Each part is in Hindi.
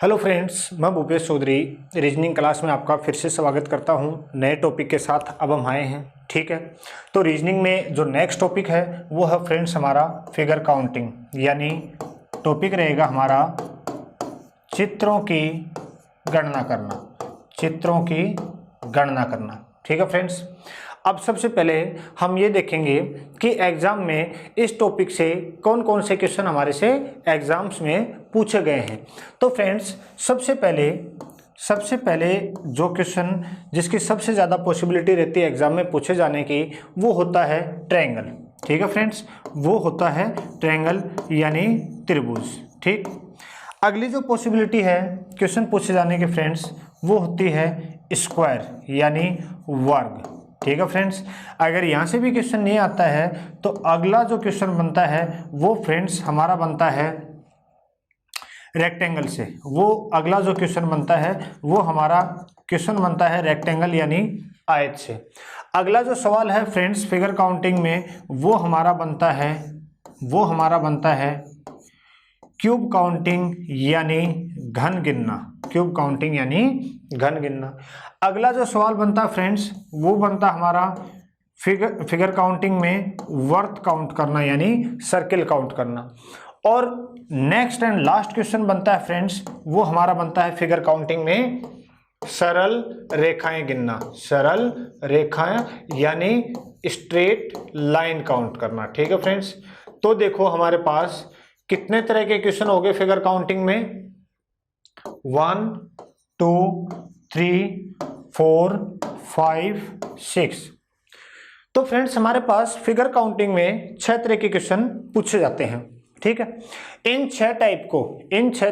हेलो फ्रेंड्स, मैं भूपेश चौधरी रीजनिंग क्लास में आपका फिर से स्वागत करता हूं नए टॉपिक के साथ। अब हम आए हैं, ठीक है। तो रीजनिंग में जो नेक्स्ट टॉपिक है वो है फ्रेंड्स हमारा फिगर काउंटिंग, यानी टॉपिक रहेगा हमारा चित्रों की गणना करना, चित्रों की गणना करना, ठीक है फ्रेंड्स। अब सबसे पहले हम ये देखेंगे कि एग्जाम में इस टॉपिक से कौन कौन से क्वेश्चन हमारे से एग्जाम्स में पूछे गए हैं। तो फ्रेंड्स सबसे पहले जो क्वेश्चन जिसकी सबसे ज़्यादा पॉसिबिलिटी रहती है एग्जाम में पूछे जाने की, वो होता है ट्रायंगल, ठीक है फ्रेंड्स। वो होता है ट्रायंगल यानी त्रिभुज, ठीक। अगली जो पॉसिबिलिटी है क्वेश्चन पूछे जाने के फ्रेंड्स, वो होती है स्क्वायर यानी वर्ग, ठीक है फ्रेंड्स। अगर यहाँ से भी क्वेश्चन नहीं आता है तो अगला जो क्वेश्चन बनता है वो फ्रेंड्स हमारा बनता है रेक्टेंगल से। वो अगला जो क्वेश्चन बनता है वो हमारा क्वेश्चन बनता है रेक्टेंगल यानी आयत से। अगला जो सवाल है फ्रेंड्स फिगर काउंटिंग में वो हमारा बनता है क्यूब काउंटिंग यानी घन गिनना, क्यूब काउंटिंग यानी घन गिनना। अगला जो सवाल बनता है फ्रेंड्स वो बनता हमारा फिगर काउंटिंग में वर्थ काउंट करना यानी सर्किल काउंट करना। और नेक्स्ट एंड लास्ट क्वेश्चन बनता है फ्रेंड्स वो हमारा बनता है फिगर काउंटिंग में सरल रेखाएं गिनना, सरल रेखाएं यानी स्ट्रेट लाइन काउंट करना, ठीक है फ्रेंड्स। तो देखो हमारे पास कितने तरह के क्वेश्चन हो गए फिगर काउंटिंग में, 1 2 3 4 5 6। तो फ्रेंड्स हमारे पास फिगर काउंटिंग में 6 तरह के क्वेश्चन पूछे जाते हैं, ठीक है। इन 6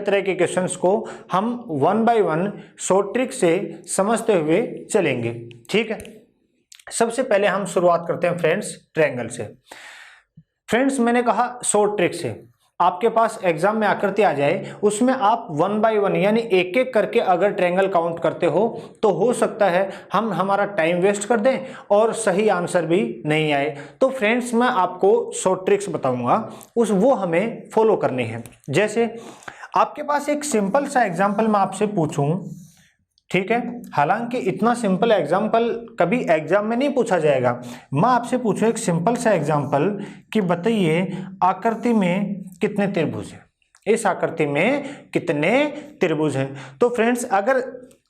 तरह के क्वेश्चंस को हम 1 बाय 1 शॉर्ट ट्रिक से समझते हुए चलेंगे, ठीक है। सबसे पहले हम शुरुआत करते हैं फ्रेंड्स ट्रायंगल से। फ्रेंड्स मैंने कहा शॉर्ट ट्रिक से, आपके पास एग्जाम में आकृति आ जाए उसमें आप 1 बाय 1 यानी एक एक करके अगर ट्रायंगल काउंट करते हो तो हो सकता है हम हमारा टाइम वेस्ट कर दें और सही आंसर भी नहीं आए। तो फ्रेंड्स मैं आपको शॉर्ट ट्रिक्स बताऊंगा, वो हमें फॉलो करनी है। जैसे आपके पास एक सिंपल सा एग्जाम्पल मैं आपसे पूछूं, ठीक है। हालांकि इतना सिंपल एग्जाम्पल कभी एग्जाम में नहीं पूछा जाएगा। मैं आपसे पूछूं एक सिंपल सा एग्जाम्पल कि बताइए आकृति में कितने त्रिभुज हैं, इस आकृति में कितने त्रिभुज हैं। तो फ्रेंड्स अगर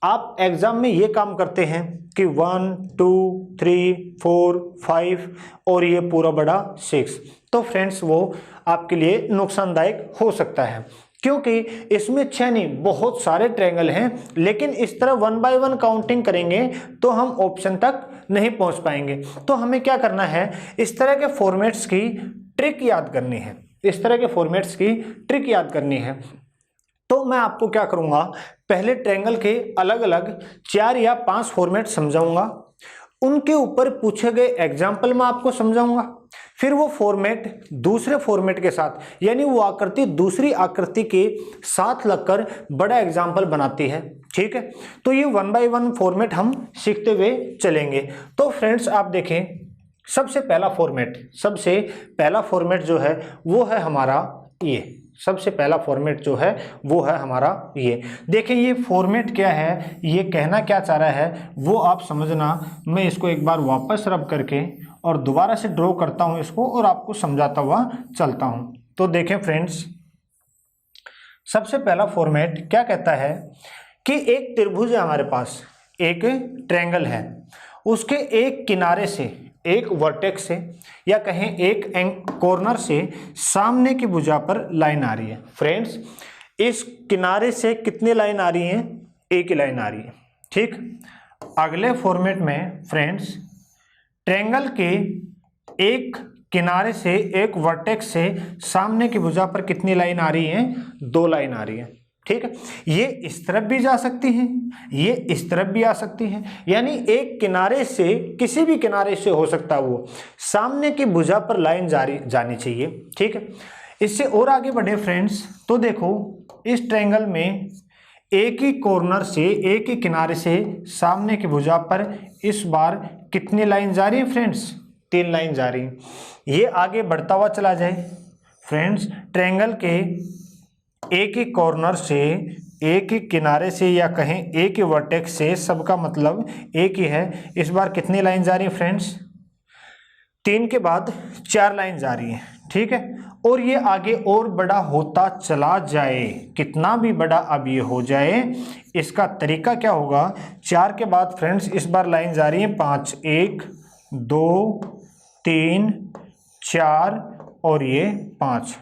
आप एग्जाम में ये काम करते हैं कि 1 2 3 4 5 और ये पूरा बड़ा 6, तो फ्रेंड्स वो आपके लिए नुकसानदायक हो सकता है, क्योंकि इसमें 6 नहीं बहुत सारे ट्रायंगल हैं। लेकिन इस तरह 1 बाय 1 काउंटिंग करेंगे तो हम ऑप्शन तक नहीं पहुंच पाएंगे। तो हमें क्या करना है, इस तरह के फॉर्मेट्स की ट्रिक याद करनी है, इस तरह के फॉर्मेट्स की ट्रिक याद करनी है। तो मैं आपको क्या करूंगा, पहले ट्रायंगल के अलग अलग 4 या 5 फॉर्मेट समझाऊंगा, उनके ऊपर पूछे गए एग्जाम्पल मैं आपको समझाऊंगा, फिर वो फॉर्मेट दूसरे फॉर्मेट के साथ यानी वो आकृति दूसरी आकृति के साथ लगकर बड़ा एग्जाम्पल बनाती है, ठीक है। तो ये 1 बाय 1 फॉर्मेट हम सीखते हुए चलेंगे। तो फ्रेंड्स आप देखें सबसे पहला फॉर्मेट जो है वो है हमारा ये, सबसे पहला फॉर्मेट जो है वो है हमारा ये। देखें ये फॉर्मेट क्या है, ये कहना क्या चाह रहा है वो आप समझना। मैं इसको एक बार वापस रब करके और दोबारा से ड्रॉ करता हूं इसको और आपको समझाता हुआ चलता हूं। तो देखें फ्रेंड्स सबसे पहला फॉर्मेट क्या कहता है कि एक त्रिभुज है हमारे पास, एक ट्रायंगल है, उसके एक किनारे से, एक वर्टेक्स से या कहें एक कॉर्नर से सामने की भुजा पर लाइन आ रही है। फ्रेंड्स इस किनारे से कितनी लाइन आ रही है, एक ही लाइन आ रही है, ठीक। अगले फॉर्मेट में फ्रेंड्स ट्रायंगल के एक किनारे से, एक वर्टेक्स से सामने की भुजा पर कितनी लाइन आ रही है, 2 लाइन आ रही है, ठीक है। ये इस तरफ भी जा सकती हैं, ये इस तरफ भी आ सकती हैं, यानी एक किनारे से किसी भी किनारे से हो सकता है वो सामने की भुजा पर लाइन जानी चाहिए, ठीक है। इससे और आगे बढ़े फ्रेंड्स तो देखो इस ट्रायंगल में एक ही कॉर्नर से, एक ही किनारे से सामने की भुजा पर इस बार कितनी लाइन जा रही है फ्रेंड्स, 3 लाइन जा रही है। ये आगे बढ़ता हुआ चला जाए फ्रेंड्स, ट्रायंगल के एक ही कॉर्नर से एक ही किनारे से या कहें एक ही वर्टेक्स से, सबका मतलब एक ही है। इस बार कितनी लाइन जा रही है फ्रेंड्स? 3 के बाद 4 लाइन जा रही है, ठीक है। और ये आगे और बड़ा होता चला जाए, कितना भी बड़ा अब ये हो जाए, इसका तरीका क्या होगा? 4 के बाद फ्रेंड्स इस बार लाइन जा रही है 5, 1 2 3 4 और ये 5।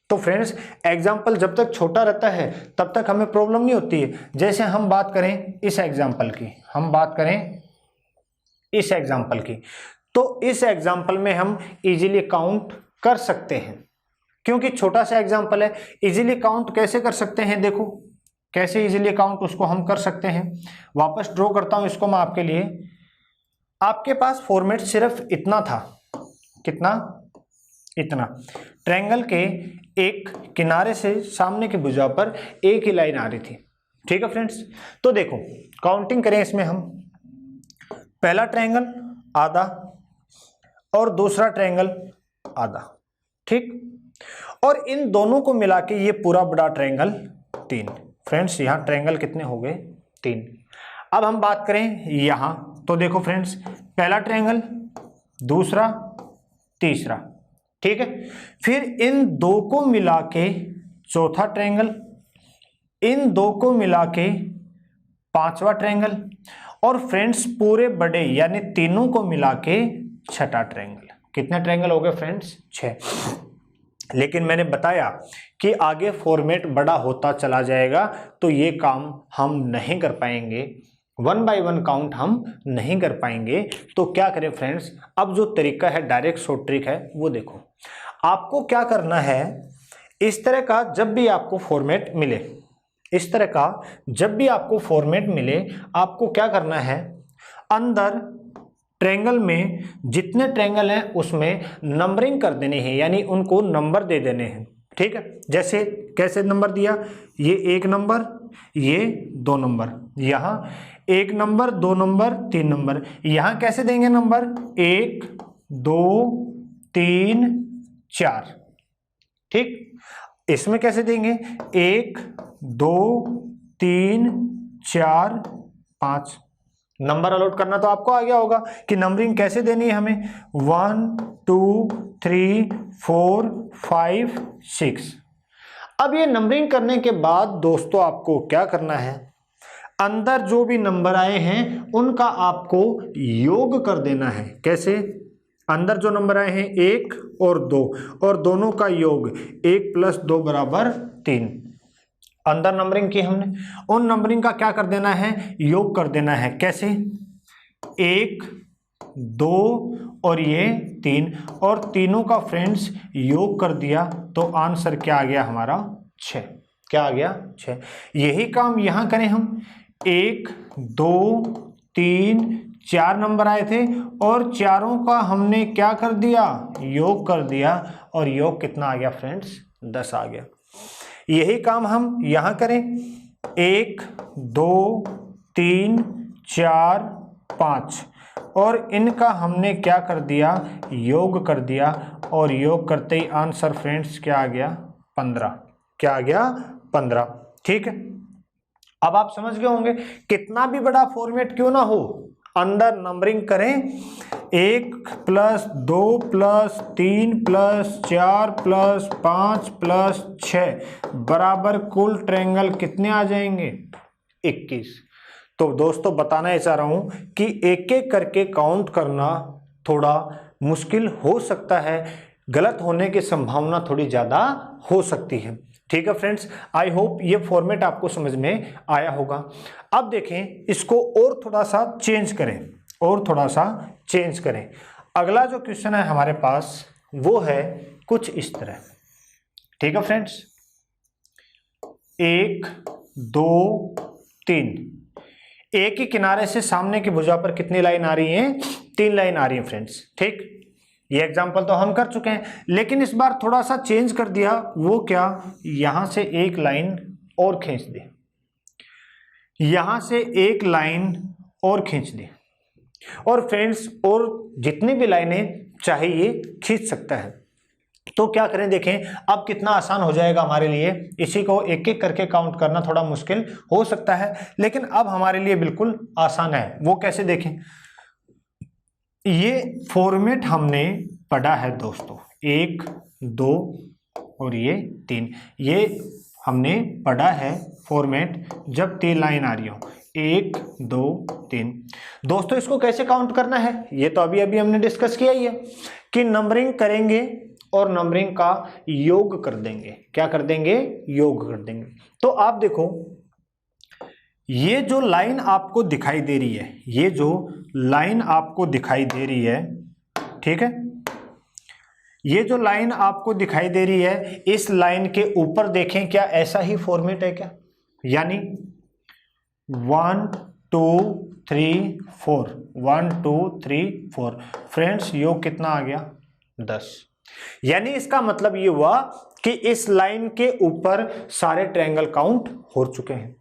तो फ्रेंड्स एग्जाम्पल जब तक छोटा रहता है तब तक हमें प्रॉब्लम नहीं होती है। जैसे हम बात करें इस एग्जाम्पल की, हम बात करें इस एग्जाम्पल की, तो इस एग्जाम्पल में हम इजीली काउंट कर सकते हैं, क्योंकि छोटा सा एग्जाम्पल है। इजीली काउंट कैसे कर सकते हैं? देखो कैसे इजीली काउंट उसको हम कर सकते हैं। वापस ड्रॉ करता हूं इसको मैं आपके लिए। आपके पास फॉर्मेट सिर्फ इतना था, कितना? इतना। ट्रायंगल के एक किनारे से सामने की भुजा पर एक ही लाइन आ रही थी, ठीक है फ्रेंड्स। तो देखो काउंटिंग करें इसमें हम, पहला ट्रायंगल आधा और दूसरा ट्रायंगल आधा, ठीक। और इन दोनों को मिला के ये पूरा बड़ा ट्रायंगल 3। फ्रेंड्स यहाँ ट्रायंगल कितने हो गए? 3। अब हम बात करें यहाँ, तो देखो फ्रेंड्स पहला ट्रायंगल, दूसरा, तीसरा, ठीक है। फिर इन दो को मिला के चौथा ट्रायंगल, इन दो को मिला के पांचवा ट्रायंगल, और फ्रेंड्स पूरे बड़े यानी तीनों को मिला के छठा ट्रायंगल। कितने ट्रायंगल हो गए फ्रेंड्स? 6। लेकिन मैंने बताया कि आगे फॉर्मेट बड़ा होता चला जाएगा तो ये काम हम नहीं कर पाएंगे, 1 बाय 1 काउंट हम नहीं कर पाएंगे। तो क्या करें फ्रेंड्स, अब जो तरीका है डायरेक्ट शॉर्ट ट्रिक है वो देखो। आपको क्या करना है, इस तरह का जब भी आपको फॉर्मेट मिले, इस तरह का जब भी आपको फॉर्मेट मिले, आपको क्या करना है, अंदर ट्रायंगल में जितने ट्रायंगल हैं उसमें नंबरिंग कर देने हैं, यानी उनको नंबर दे देने हैं, ठीक है। जैसे कैसे नंबर दिया, ये 1 नंबर, ये 2 नंबर, यहाँ 1 नंबर, 2 नंबर, 3 नंबर। यहाँ कैसे देंगे नंबर? 1 2 3 4, ठीक। इसमें कैसे देंगे? 1 2 3 4 5। नंबर अलॉट करना तो आपको आ गया होगा कि नंबरिंग कैसे देनी है हमें, 1 2 3 4 5 6। अब ये नंबरिंग करने के बाद दोस्तों आपको क्या करना है, अंदर जो भी नंबर आए हैं उनका आपको योग कर देना है। कैसे? अंदर जो नंबर आए हैं 1 और 2, और दोनों का योग 1 + 2 = 3। अंदर नंबरिंग की हमने, उन नंबरिंग का क्या कर देना है, योग कर देना है। कैसे? 1 2 और ये 3, और तीनों का फ्रेंड्स योग कर दिया तो आंसर क्या आ गया हमारा? 6। क्या आ गया? 6। यही काम यहाँ करें हम, 1 2 3 4 नंबर आए थे और चारों का हमने क्या कर दिया, योग कर दिया, और योग कितना आ गया फ्रेंड्स? 10 आ गया। यही काम हम यहाँ करें, 1 2 3 4 5, और इनका हमने क्या कर दिया, योग कर दिया, और योग करते ही आंसर फ्रेंड्स क्या आ गया? 15। क्या आ गया? 15, ठीक है। अब आप समझ गए होंगे, कितना भी बड़ा फॉर्मेट क्यों ना हो, अंदर नंबरिंग करें, 1 + 2 + 3 + 4 + 5 + 6 बराबर कुल ट्रायंगल कितने आ जाएंगे? 21। तो दोस्तों बताना ही चाह रहा हूं कि एक एक करके काउंट करना थोड़ा मुश्किल हो सकता है, गलत होने की संभावना थोड़ी ज्यादा हो सकती है, ठीक है फ्रेंड्स। आई होप ये फॉर्मेट आपको समझ में आया होगा। अब देखें इसको और थोड़ा सा चेंज करें, और थोड़ा सा चेंज करें। अगला जो क्वेश्चन है हमारे पास वो है कुछ इस तरह, ठीक है फ्रेंड्स। 1 2 3, एक ही किनारे से सामने की भुजा पर कितनी लाइन आ रही है? 3 लाइन आ रही है फ्रेंड्स, ठीक। ये एग्जाम्पल तो हम कर चुके हैं, लेकिन इस बार थोड़ा सा चेंज कर दिया। वो क्या? यहां से एक लाइन और खींच दी, यहां से एक लाइन और खींच दी, और फ्रेंड्स और जितनी भी लाइनें चाहिए खींच सकता है। तो क्या करें, देखें अब कितना आसान हो जाएगा हमारे लिए। इसी को एक एक करके काउंट करना थोड़ा मुश्किल हो सकता है, लेकिन अब हमारे लिए बिल्कुल आसान है। वो कैसे, देखें, ये फॉर्मेट हमने पढ़ा है दोस्तों, 1 2 और ये 3, ये हमने पढ़ा है फॉर्मेट जब 3 लाइन आ रही हो, 1 2 3। दोस्तों इसको कैसे काउंट करना है, ये तो अभी अभी हमने डिस्कस किया ही है कि नंबरिंग करेंगे और नंबरिंग का योग कर देंगे। क्या कर देंगे, योग कर देंगे। तो आप देखो, ये जो लाइन आपको दिखाई दे रही है, ये जो लाइन आपको दिखाई दे रही है, ठीक है, ये जो लाइन आपको दिखाई दे रही है, इस लाइन के ऊपर देखें क्या ऐसा ही फॉर्मेट है क्या, यानी 1 2 3 4, 1 2 3 4। फ्रेंड्स योग कितना आ गया, 10। यानी इसका मतलब ये हुआ कि इस लाइन के ऊपर सारे ट्रायंगल काउंट हो चुके हैं।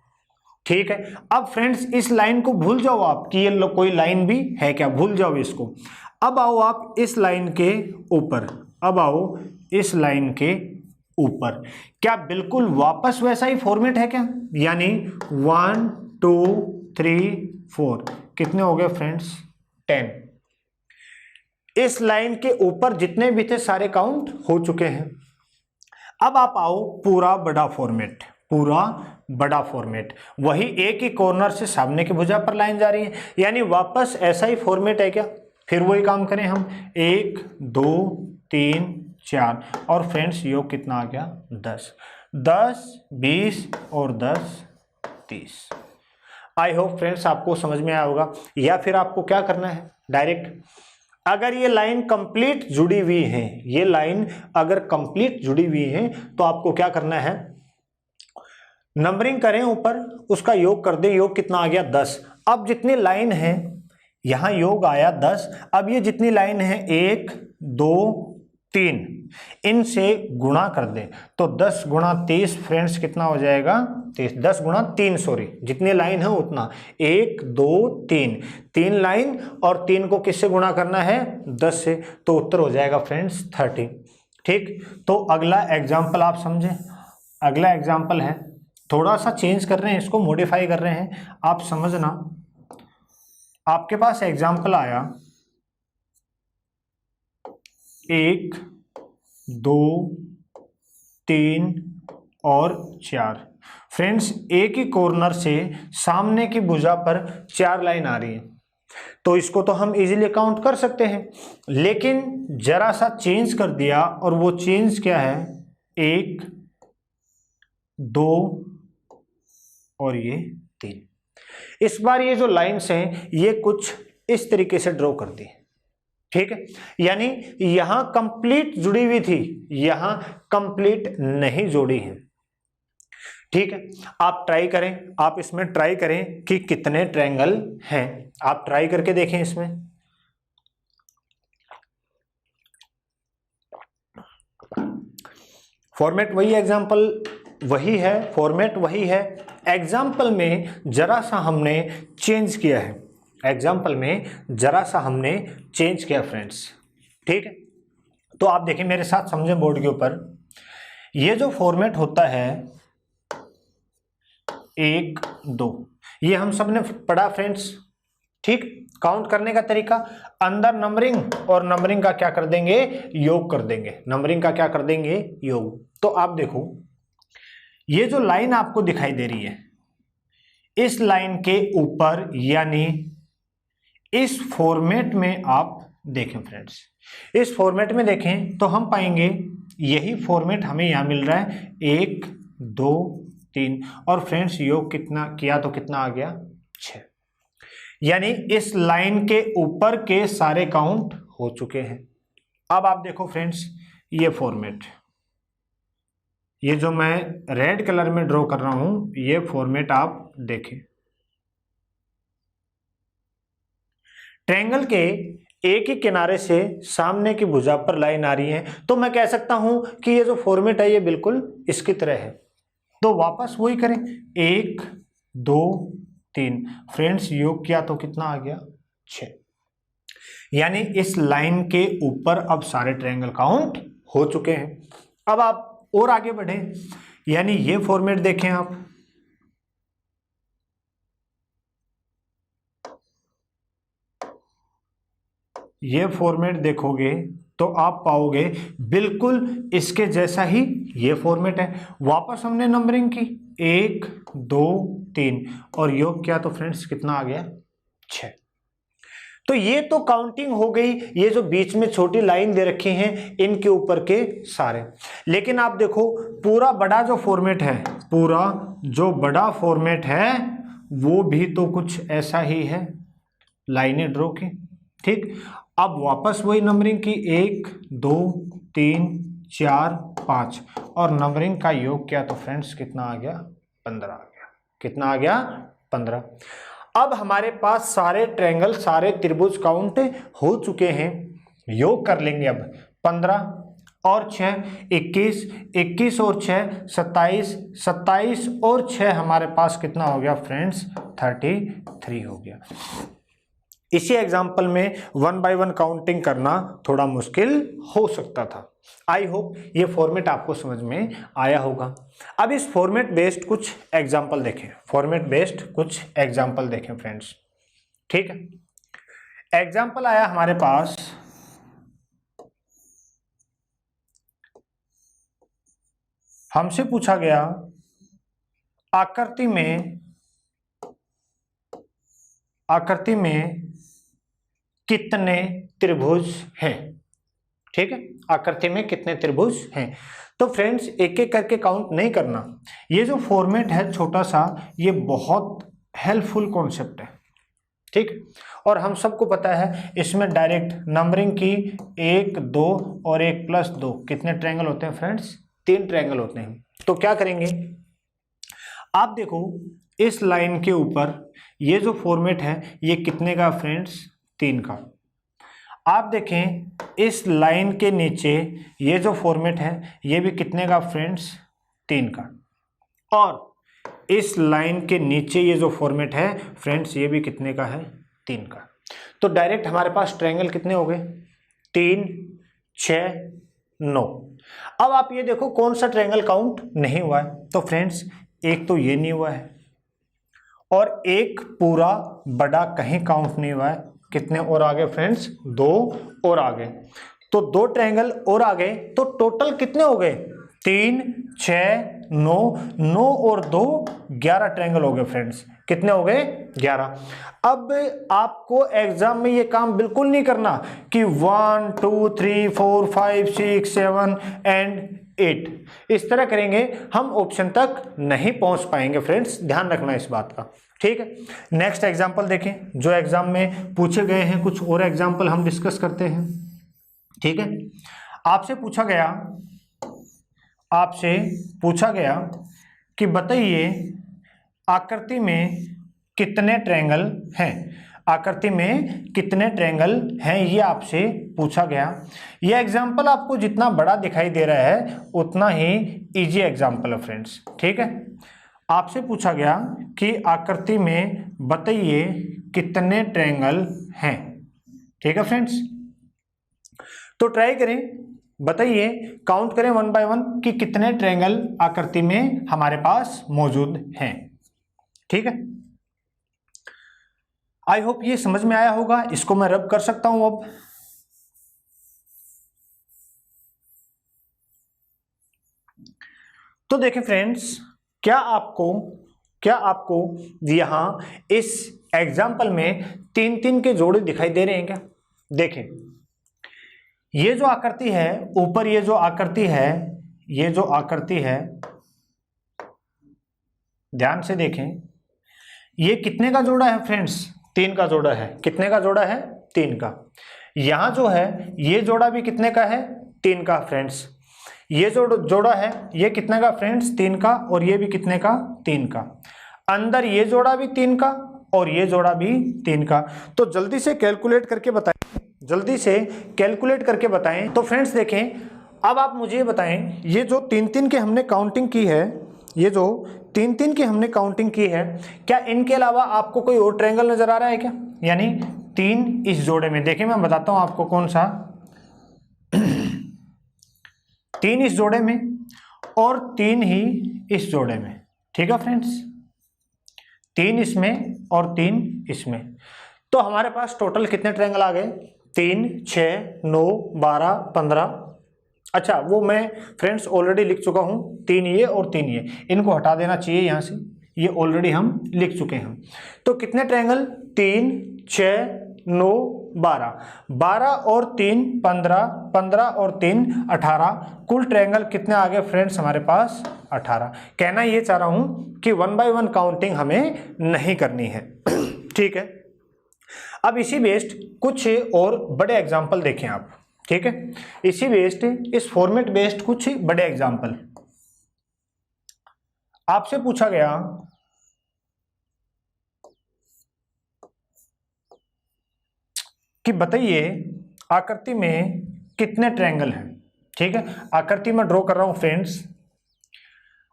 ठीक है, अब फ्रेंड्स इस लाइन को भूल जाओ आप कि ये कोई लाइन भी है क्या, भूल जाओ इसको। अब आओ आप इस लाइन के ऊपर, अब आओ इस लाइन के ऊपर, क्या बिल्कुल वापस वैसा ही फॉर्मेट है क्या, यानी 1 2 3 4, कितने हो गए फ्रेंड्स, 10। इस लाइन के ऊपर जितने भी थे सारे काउंट हो चुके हैं। अब आप आओ पूरा बड़ा फॉर्मेट, पूरा बड़ा फॉर्मेट, वही एक ही कॉर्नर से सामने की भुजा पर लाइन जा रही है, यानी वापस ऐसा ही फॉर्मेट है क्या। फिर वही काम करें हम, 1 2 3 4, और फ्रेंड्स योग कितना आ गया, 10। 10 20 और 10 30। आई होप फ्रेंड्स आपको समझ में आया होगा। या फिर आपको क्या करना है, डायरेक्ट अगर ये लाइन कंप्लीट जुड़ी हुई है, ये लाइन अगर कंप्लीट जुड़ी हुई है तो आपको क्या करना है, नंबरिंग करें ऊपर, उसका योग कर दें, योग कितना आ गया, 10। अब जितनी लाइन है यहां योग आया 10, अब ये जितनी लाइन है 1 2 3, इनसे गुणा कर दें तो 10 गुणा 30 फ्रेंड्स कितना हो जाएगा, 30। 10 गुणा 3, सॉरी, जितनी लाइन है उतना, 1 2 3, 3 लाइन और 3 को किससे गुणा करना है, 10 से, तो उत्तर हो जाएगा फ्रेंड्स 30। ठीक, तो अगला एग्जाम्पल आप समझें, अगला एग्जाम्पल है, थोड़ा सा चेंज कर रहे हैं, इसको मॉडिफाई कर रहे हैं, आप समझना। आपके पास एग्जाम्पल आया 1 2 3 और 4। फ्रेंड्स एक ही कॉर्नर से सामने की भुजा पर 4 लाइन आ रही है, तो इसको तो हम इजीली काउंट कर सकते हैं, लेकिन जरा सा चेंज कर दिया, और वो चेंज क्या है, 1 2 और ये 3। इस बार ये जो लाइंस हैं ये कुछ इस तरीके से ड्रॉ कर दी, ठीक है, यानी यहां कंप्लीट जुड़ी हुई थी, यहां कंप्लीट नहीं जोड़ी है। ठीक है, आप ट्राई करें, आप इसमें ट्राई करें कि कितने ट्रायंगल हैं, आप ट्राई करके देखें इसमें। फॉर्मेट वही, एग्जाम्पल वही है, फॉर्मेट वही है, एग्जाम्पल में जरा सा हमने चेंज किया है, एग्जाम्पल में जरा सा हमने चेंज किया फ्रेंड्स। ठीक है, तो आप देखें मेरे साथ, समझें बोर्ड के ऊपर, ये जो फॉर्मेट होता है 1 2, ये हम सब ने पढ़ा फ्रेंड्स। ठीक, काउंट करने का तरीका, अंदर नंबरिंग और नंबरिंग का क्या कर देंगे, योग कर देंगे, नंबरिंग का क्या कर देंगे, योग। तो आप देखो ये जो लाइन आपको दिखाई दे रही है, इस लाइन के ऊपर, यानी इस फॉर्मेट में आप देखें फ्रेंड्स, इस फॉर्मेट में देखें तो हम पाएंगे यही फॉर्मेट हमें यहां मिल रहा है, 1 2 3, और फ्रेंड्स योग कितना किया तो कितना आ गया, 6। यानी इस लाइन के ऊपर के सारे काउंट हो चुके हैं। अब आप देखो फ्रेंड्स ये फॉर्मेट, ये जो मैं रेड कलर में ड्रॉ कर रहा हूं, ये फॉर्मेट आप देखें, ट्रायंगल के एक ही किनारे से सामने की भुजा पर लाइन आ रही है, तो मैं कह सकता हूं कि ये जो फॉर्मेट है ये बिल्कुल इसकी तरह है। तो वापस वही करें, 1 2 3, फ्रेंड्स योग किया तो कितना आ गया, 6। यानी इस लाइन के ऊपर अब सारे ट्रायंगल काउंट हो चुके हैं। अब आप और आगे बढ़े, यानी ये फॉर्मेट देखें आप, ये फॉर्मेट देखोगे तो आप पाओगे बिल्कुल इसके जैसा ही ये फॉर्मेट है। वापस हमने नंबरिंग की 1 2 3 और योग किया तो फ्रेंड्स कितना आ गया 6। तो ये तो काउंटिंग हो गई, ये जो बीच में छोटी लाइन दे रखी हैं इनके ऊपर के सारे। लेकिन आप देखो पूरा बड़ा जो फॉर्मेट है, पूरा जो बड़ा फॉर्मेट है वो भी तो कुछ ऐसा ही है, लाइनें ड्रॉ की। ठीक, अब वापस वही नंबरिंग की 1 2 3 4 5 और नंबरिंग का योग किया तो फ्रेंड्स कितना आ गया 15 आ गया। कितना आ गया 15। अब हमारे पास सारे ट्रायंगल, सारे त्रिभुज काउंट हो चुके हैं। योग कर लेंगे अब 15 और 6 21, 21 और 6 27, 27 और 6 हमारे पास कितना हो गया फ्रेंड्स 33 हो गया। इसी एग्जाम्पल में 1 बाय 1 काउंटिंग करना थोड़ा मुश्किल हो सकता था। आई होप ये फॉर्मेट आपको समझ में आया होगा। अब इस फॉर्मेट बेस्ड कुछ एग्जाम्पल देखें, फॉर्मेट बेस्ड कुछ एग्जाम्पल देखें फ्रेंड्स। ठीक है, एग्जाम्पल आया हमारे पास, हमसे पूछा गया आकृति में कितने त्रिभुज हैं। ठीक है, आकृति में कितने त्रिभुज हैं। तो फ्रेंड्स एक एक करके काउंट नहीं करना, ये जो फॉर्मेट है छोटा सा, ये बहुत हेल्पफुल कॉन्सेप्ट है। ठीक, और हम सबको पता है इसमें डायरेक्ट नंबरिंग की 1 2 और 1 + 2 कितने ट्रायंगल होते हैं फ्रेंड्स 3 ट्रायंगल होते हैं। तो क्या करेंगे, आप देखो इस लाइन के ऊपर ये जो फॉर्मेट है ये कितने का फ्रेंड्स 3 का। आप देखें इस लाइन के नीचे ये जो फॉर्मेट है ये भी कितने का फ्रेंड्स 3 का, और इस लाइन के नीचे ये जो फॉर्मेट है फ्रेंड्स ये भी कितने का है 3 का। तो डायरेक्ट हमारे पास ट्रायंगल कितने हो गए 3 6 9। अब आप ये देखो कौन सा ट्रायंगल काउंट नहीं हुआ है। तो फ्रेंड्स एक तो ये नहीं हुआ है और एक पूरा बड़ा कहीं काउंट नहीं हुआ है। कितने और आ गए फ्रेंड्स 2 और आ गए, तो 2 ट्रायंगल और आ गए। तो टोटल कितने हो गए 3 6 9, 9 और 2 11 ट्रायंगल हो गए फ्रेंड्स। कितने हो गए 11। अब आपको एग्जाम में ये काम बिल्कुल नहीं करना कि 1 2 3 4 5 6 7 एंड 8 इस तरह करेंगे हम ऑप्शन तक नहीं पहुंच पाएंगे फ्रेंड्स, ध्यान रखना इस बात का। ठीक है, नेक्स्ट एग्जांपल देखें जो एग्जाम में पूछे गए हैं, कुछ और एग्जांपल हम डिस्कस करते हैं। ठीक है, आपसे पूछा गया कि बताइए आकृति में कितने ट्रायंगल हैं। आकृति में कितने ट्रायंगल हैं ये आपसे पूछा गया। ये एग्जाम्पल आपको जितना बड़ा दिखाई दे रहा है उतना ही इजी एग्जाम्पल है फ्रेंड्स। ठीक है, आपसे पूछा गया कि आकृति में बताइए कितने ट्रायंगल हैं। ठीक है फ्रेंड्स, तो ट्राई करें, बताइए काउंट करें 1 बाय 1 कि कितने ट्रायंगल आकृति में हमारे पास मौजूद हैं। ठीक है, आई होप ये समझ में आया होगा। इसको मैं रब कर सकता हूं अब। तो देखें फ्रेंड्स, क्या आपको यहां इस एग्जाम्पल में 3-3 के जोड़े दिखाई दे रहे हैं क्या। देखें ये जो आकृति है ऊपर, ये जो आकृति है ध्यान से देखें, ये कितने का जोड़ा है फ्रेंड्स 3 का जोड़ा है। कितने का जोड़ा है 3 का। यहां जो है ये जोड़ा भी कितने का है 3 का फ्रेंड्स। ये जो जोड़ा है ये कितने का फ्रेंड्स 3 का, और ये भी कितने का 3 का। अंदर ये जोड़ा भी 3 का और ये जोड़ा भी 3 का। तो जल्दी से कैलकुलेट करके बताएं, तो फ्रेंड्स देखें, अब आप मुझे बताएं ये जो 3-3 के हमने काउंटिंग की है, ये जो 3-3 की हमने काउंटिंग की है, क्या इनके अलावा आपको कोई और ट्रायंगल नजर आ रहा है क्या। यानी 3 इस जोड़े में, देखिए मैं बताता हूं आपको कौन सा। 3 इस जोड़े में और 3 ही इस जोड़े में। ठीक है फ्रेंड्स, 3 इसमें और 3 इसमें। तो हमारे पास टोटल कितने ट्रायंगल आ गए? 3, 6, 9, 12, 15। अच्छा, वो मैं फ्रेंड्स ऑलरेडी लिख चुका हूं, 3 ये और 3 ये, इनको हटा देना चाहिए यहां से, ये ऑलरेडी हम लिख चुके हैं। तो कितने ट्रायंगल? 3, 6, 9, 12, 12 और 3 15, 15 और 3 18। कुल ट्रायंगल कितने आ गए फ्रेंड्स हमारे पास? 18। कहना ये चाह रहा हूं कि 1 बाय 1 काउंटिंग हमें नहीं करनी है। ठीक है, अब इसी बेस्ड कुछ और बड़े एग्जाम्पल देखें आप। ठीक है, इसी बेस्ड, इस फॉर्मेट बेस्ड कुछ बड़े एग्जाम्पल आपसे पूछा गया कि बताइए आकृति में कितने ट्रायंगल हैं। ठीक है, आकृति में ड्रॉ कर रहा हूं फ्रेंड्स।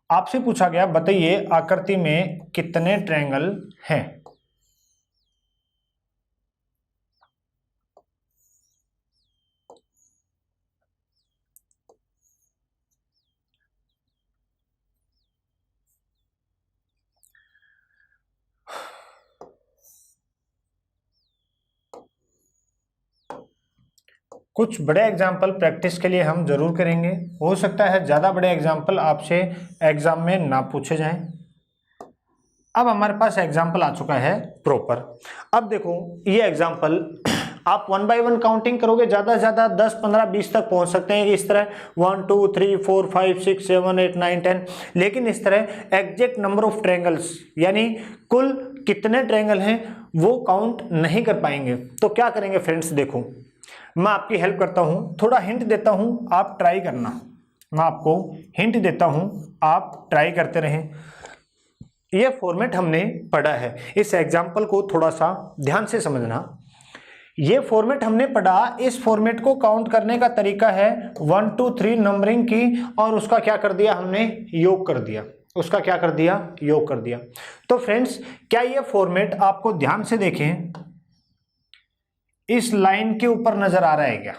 आपसे पूछा गया बताइए आकृति में कितने ट्रायंगल हैं। कुछ बड़े एग्जाम्पल प्रैक्टिस के लिए हम जरूर करेंगे, हो सकता है ज़्यादा बड़े एग्जाम्पल आपसे एग्जाम में ना पूछे जाएं। अब हमारे पास एग्जाम्पल आ चुका है प्रॉपर। अब देखो ये एग्जाम्पल आप 1 बाय 1 काउंटिंग करोगे, ज़्यादा से ज़्यादा 10, 15, 20 तक पहुंच सकते हैं इस तरह, 1, 2, 3, 4, 5, 6, 7, 8, 9, 10। लेकिन इस तरह एग्जैक्ट नंबर ऑफ ट्रायंगल्स, यानी कुल कितने ट्रायंगल हैं, वो काउंट नहीं कर पाएंगे। तो क्या करेंगे फ्रेंड्स, देखो मैं आपकी हेल्प करता हूं, थोड़ा हिंट देता हूं, आप ट्राई करना। मैं आपको हिंट देता हूं, आप ट्राई करते रहें। ये फॉर्मेट हमने पढ़ा है, इस एग्जाम्पल को थोड़ा सा ध्यान से समझना। ये फॉर्मेट हमने पढ़ा, इस फॉर्मेट को काउंट करने का तरीका है 1, 2, 3 नंबरिंग की, और उसका क्या कर दिया हमने? योग कर दिया। उसका क्या कर दिया? योग कर दिया। तो फ्रेंड्स क्या ये फॉर्मेट आपको ध्यान से देखें, इस लाइन के ऊपर नजर आ रहा है क्या?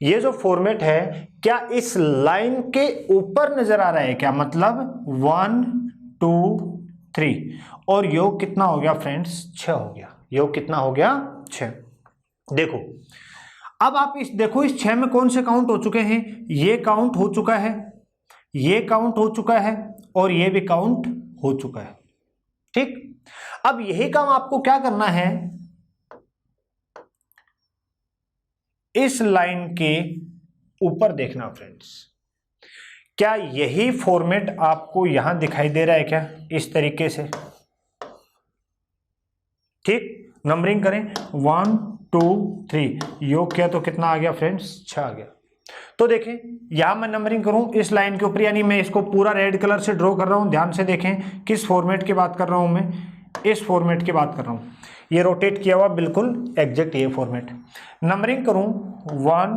ये जो फॉर्मेट है क्या इस लाइन के ऊपर नजर आ रहा है क्या? मतलब 1, 2, 3, और योग कितना हो गया फ्रेंड्स? 6 हो गया। योग कितना हो गया? 6। देखो अब आप इस देखो, इस 6 में कौन से काउंट हो चुके हैं? ये काउंट हो चुका है, ये काउंट हो चुका है, और ये भी काउंट हो चुका है। ठीक, अब यही काम आपको क्या करना है, इस लाइन के ऊपर देखना फ्रेंड्स। क्या यही फॉर्मेट आपको यहां दिखाई दे रहा है क्या? इस तरीके से। ठीक, नंबरिंग करें 1, 2, 3, योग किया तो कितना आ गया फ्रेंड्स? 6 आ गया। तो देखें यहां मैं नंबरिंग करूं इस लाइन के ऊपर, यानी मैं इसको पूरा रेड कलर से ड्रॉ कर रहा हूं। ध्यान से देखें किस फॉर्मेट की बात कर रहा हूं मैं, इस फॉर्मेट की बात कर रहा हूं। ये रोटेट किया हुआ बिल्कुल एग्जैक्ट ये फॉर्मेट। नंबरिंग करूं 1,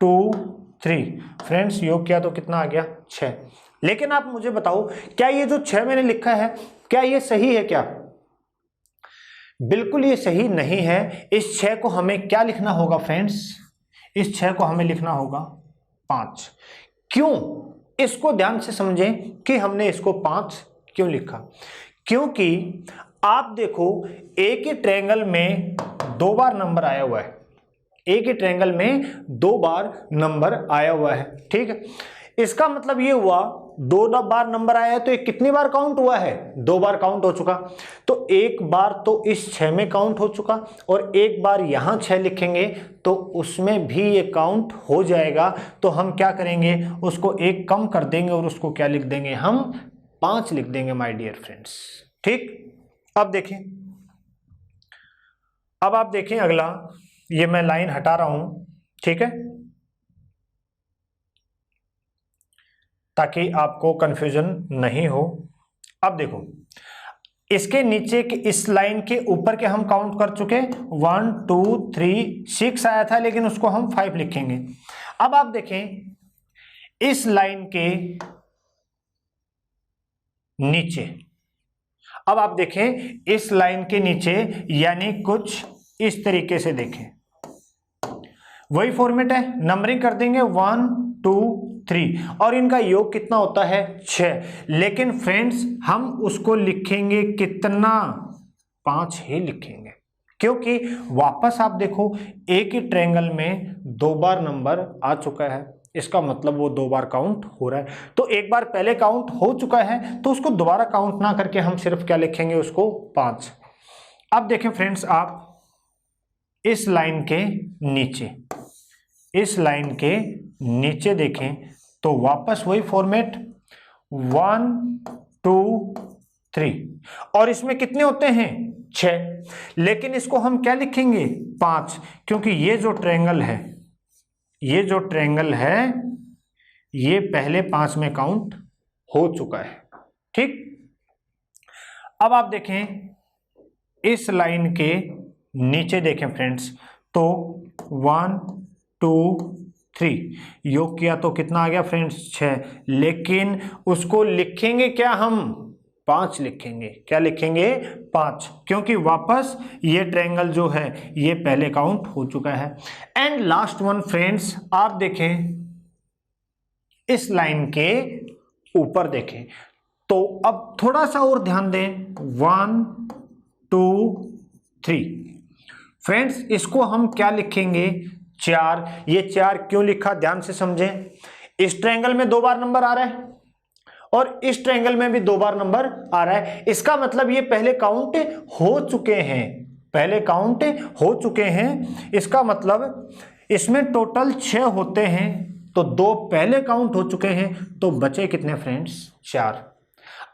2, 3, फ्रेंड्स योग किया तो कितना आ गया? 6। लेकिन आप मुझे बताओ क्या ये जो 6 मैंने लिखा है क्या ये सही है क्या? बिल्कुल ये सही नहीं है। इस 6 को हमें क्या लिखना होगा फ्रेंड्स? इस 6 को हमें लिखना होगा 5। क्यों? इसको ध्यान से समझें कि हमने इसको 5 क्यों लिखा। क्योंकि आप देखो एक ही ट्रायंगल में 2 बार नंबर आया हुआ है, एक ही ट्रायंगल में 2 बार नंबर आया हुआ है। ठीक है, इसका मतलब ये हुआ 2 बार नंबर आया है तो ये कितनी बार काउंट हुआ है? 2 बार काउंट हो चुका। तो एक बार तो इस 6 में काउंट हो चुका, और एक बार यहां 6 लिखेंगे तो उसमें भी ये काउंट हो जाएगा। तो हम क्या करेंगे, उसको एक कम कर देंगे और उसको क्या लिख देंगे? हम 5 लिख देंगे माय डियर फ्रेंड्स। ठीक, अब देखें, अब आप देखें अगला, ये मैं लाइन हटा रहा हूं, ठीक है, ताकि आपको कंफ्यूजन नहीं हो। अब देखो इसके नीचे के इस लाइन के ऊपर के हम काउंट कर चुके, 1, 2, 3, 6 आया था, लेकिन उसको हम 5 लिखेंगे। अब आप देखें इस लाइन के नीचे, अब आप देखें इस लाइन के नीचे, यानी कुछ इस तरीके से देखें, वही फॉर्मेट है। नंबरिंग कर देंगे 1, 2 3 और इनका योग कितना होता है 6। लेकिन फ्रेंड्स हम उसको लिखेंगे कितना, 5 ही लिखेंगे, क्योंकि वापस आप देखो एक ही ट्रायंगल में 2 बार नंबर आ चुका है, इसका मतलब वो 2 बार काउंट हो रहा है। तो एक बार पहले काउंट हो चुका है तो उसको दोबारा काउंट ना करके हम सिर्फ क्या लिखेंगे, उसको 5। अब देखें फ्रेंड्स, आप इस लाइन के नीचे, इस लाइन के नीचे देखें तो वापस वही फॉर्मेट 1 2 3 और इसमें कितने होते हैं 6, लेकिन इसको हम क्या लिखेंगे 5, क्योंकि ये जो ट्रायंगल है, ये जो ट्रायंगल है ये पहले 5 में काउंट हो चुका है। ठीक, अब आप देखें इस लाइन के नीचे देखें फ्रेंड्स, तो 1 2 3 योग किया तो कितना आ गया फ्रेंड्स 6, लेकिन उसको लिखेंगे क्या, हम 5 लिखेंगे। क्या लिखेंगे 5, क्योंकि वापस ये ट्रायंगल जो है ये पहले काउंट हो चुका है। एंड लास्ट वन फ्रेंड्स, आप देखें इस लाइन के ऊपर देखें, तो अब थोड़ा सा और ध्यान दें, 1 2 3 फ्रेंड्स, इसको हम क्या लिखेंगे 4। ये 4 क्यों लिखा, ध्यान से समझें। इस ट्रायंगल में 2 बार नंबर आ रहा है और इस ट्रायंगल में भी 2 बार नंबर आ रहा है, इसका मतलब ये पहले काउंट हो चुके हैं, पहले काउंट हो चुके हैं। इसका मतलब इसमें टोटल 6 होते हैं, तो 2 पहले काउंट हो चुके हैं, तो बचे कितने फ्रेंड्स 4।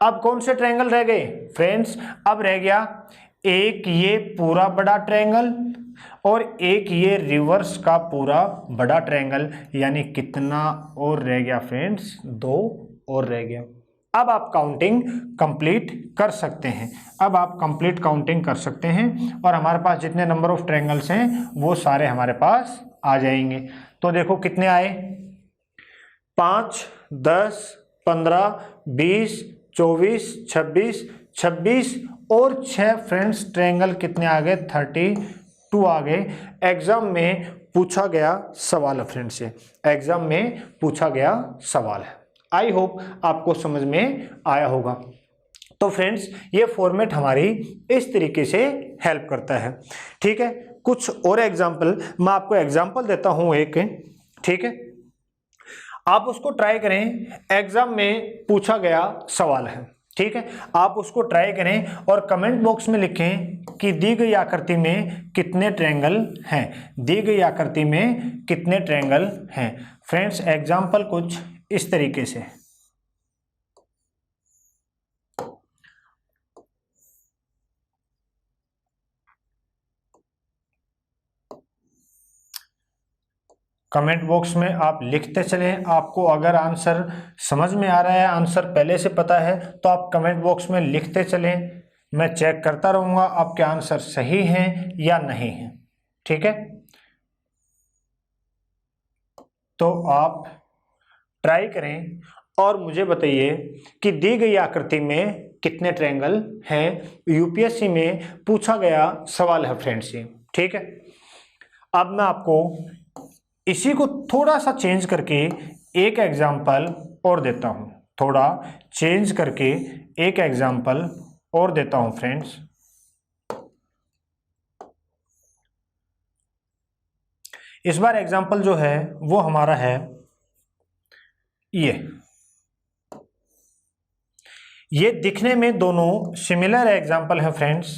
अब कौन से ट्रायंगल रह गए फ्रेंड्स, अब रह गया एक ये पूरा बड़ा ट्रायंगल और एक ये रिवर्स का पूरा बड़ा ट्रायंगल, यानी कितना और रह गया फ्रेंड्स 2 और रह गया। अब आप काउंटिंग कंप्लीट कर सकते हैं, अब आप कंप्लीट काउंटिंग कर सकते हैं और हमारे पास जितने नंबर ऑफ ट्रायंगल्स हैं वो सारे हमारे पास आ जाएंगे। तो देखो कितने आए, 5 10 15 20 24 26 26 और 6 फ्रेंड्स ट्रायंगल कितने आ गए 32 आ गए। एग्जाम में पूछा गया सवाल है फ्रेंड्स, ये एग्जाम में पूछा गया सवाल है। आई होप आपको समझ में आया होगा। तो फ्रेंड्स ये फॉर्मेट हमारी इस तरीके से हेल्प करता है। ठीक है, कुछ और एग्जाम्पल मैं आपको एग्जाम्पल देता हूं एक, ठीक है, आप उसको ट्राई करें, एग्जाम में पूछा गया सवाल है। ठीक है, आप उसको ट्राई करें और कमेंट बॉक्स में लिखें कि दी गई आकृति में कितने ट्रायंगल हैं, दी गई आकृति में कितने ट्रायंगल हैं। फ्रेंड्स एग्जाम्पल कुछ इस तरीके से, कमेंट बॉक्स में आप लिखते चलें। आपको अगर आंसर समझ में आ रहा है, आंसर पहले से पता है, तो आप कमेंट बॉक्स में लिखते चलें, मैं चेक करता रहूँगा आपके आंसर सही हैं या नहीं हैं। ठीक है, तो आप ट्राई करें और मुझे बताइए कि दी गई आकृति में कितने ट्रायंगल हैं। यूपीएससी में पूछा गया सवाल है फ्रेंड्स ये। ठीक है, अब मैं आपको इसी को थोड़ा सा चेंज करके एक एग्जाम्पल और देता हूं, थोड़ा चेंज करके एक एग्जाम्पल और देता हूं फ्रेंड्स। इस बार एग्जाम्पल जो है वो हमारा है ये दिखने में दोनों सिमिलर एग्जाम्पल है फ्रेंड्स,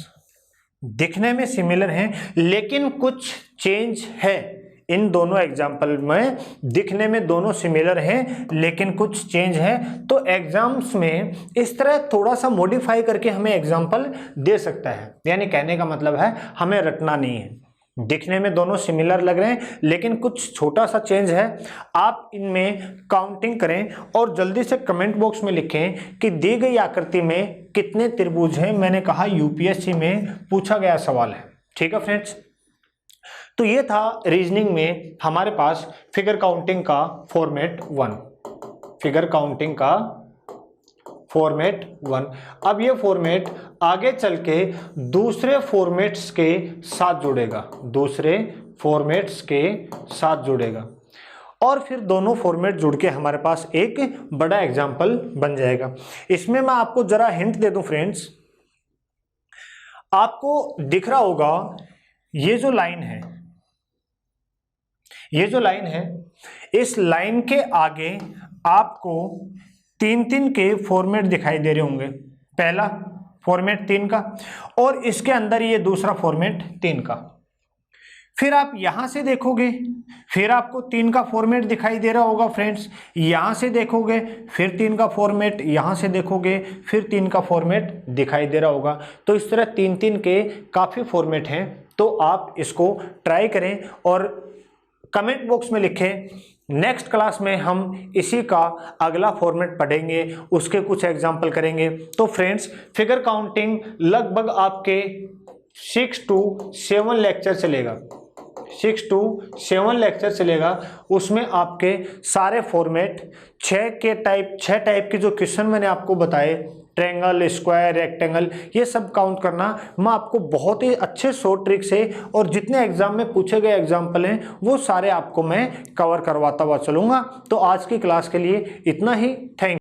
दिखने में सिमिलर हैं लेकिन कुछ चेंज है इन दोनों एग्जाम्पल में। दिखने में दोनों सिमिलर हैं लेकिन कुछ चेंज है, तो एग्जाम्स में इस तरह थोड़ा सा मॉडिफाई करके हमें एग्जाम्पल दे सकता है। यानी कहने का मतलब है हमें रटना नहीं है, दिखने में दोनों सिमिलर लग रहे हैं लेकिन कुछ छोटा सा चेंज है। आप इनमें काउंटिंग करें और जल्दी से कमेंट बॉक्स में लिखें कि दी गई आकृति में कितने त्रिभुज हैं। मैंने कहा यूपीएससी में पूछा गया सवाल है। ठीक है फ्रेंड्स, तो ये था रीजनिंग में हमारे पास फिगर काउंटिंग का फॉर्मेट 1, फिगर काउंटिंग का फॉर्मेट 1। अब ये फॉर्मेट आगे चल के दूसरे फॉर्मेट्स के साथ जुड़ेगा, दूसरे फॉर्मेट्स के साथ जुड़ेगा और फिर दोनों फॉर्मेट जुड़ के हमारे पास एक बड़ा एग्जाम्पल बन जाएगा। इसमें मैं आपको जरा हिंट दे दूं फ्रेंड्स, आपको दिख रहा होगा ये जो लाइन है, ये जो लाइन है, इस लाइन के आगे आपको 3-3 के फॉर्मेट दिखाई दे रहे होंगे। पहला फॉर्मेट 3 का और इसके अंदर ये दूसरा फॉर्मेट 3 का। फिर आप यहां से देखोगे, फिर आपको 3 का फॉर्मेट दिखाई दे रहा होगा फ्रेंड्स। यहां से देखोगे फिर 3 का फॉर्मेट, यहां से देखोगे फिर 3 का फॉर्मेट दिखाई दे रहा होगा। तो इस तरह 3-3 के काफी फॉर्मेट हैं। तो आप इसको ट्राई करें और कमेंट बॉक्स में लिखें। नेक्स्ट क्लास में हम इसी का अगला फॉर्मेट पढ़ेंगे, उसके कुछ एग्जाम्पल करेंगे। तो फ्रेंड्स, फिगर काउंटिंग लगभग आपके 6 to 7 लेक्चर चलेगा, 6 to 7 लेक्चर चलेगा। उसमें आपके सारे फॉर्मेट 6 टाइप के जो क्वेश्चन मैंने आपको बताए, ट्रायंगल, स्क्वायर, रेक्टेंगल, ये सब काउंट करना मैं आपको बहुत ही अच्छे शॉर्ट ट्रिक से और जितने एग्जाम में पूछे गए एग्जाम्पल हैं वो सारे आपको मैं कवर करवाता हुआ चलूंगा। तो आज की क्लास के लिए इतना ही। थैंक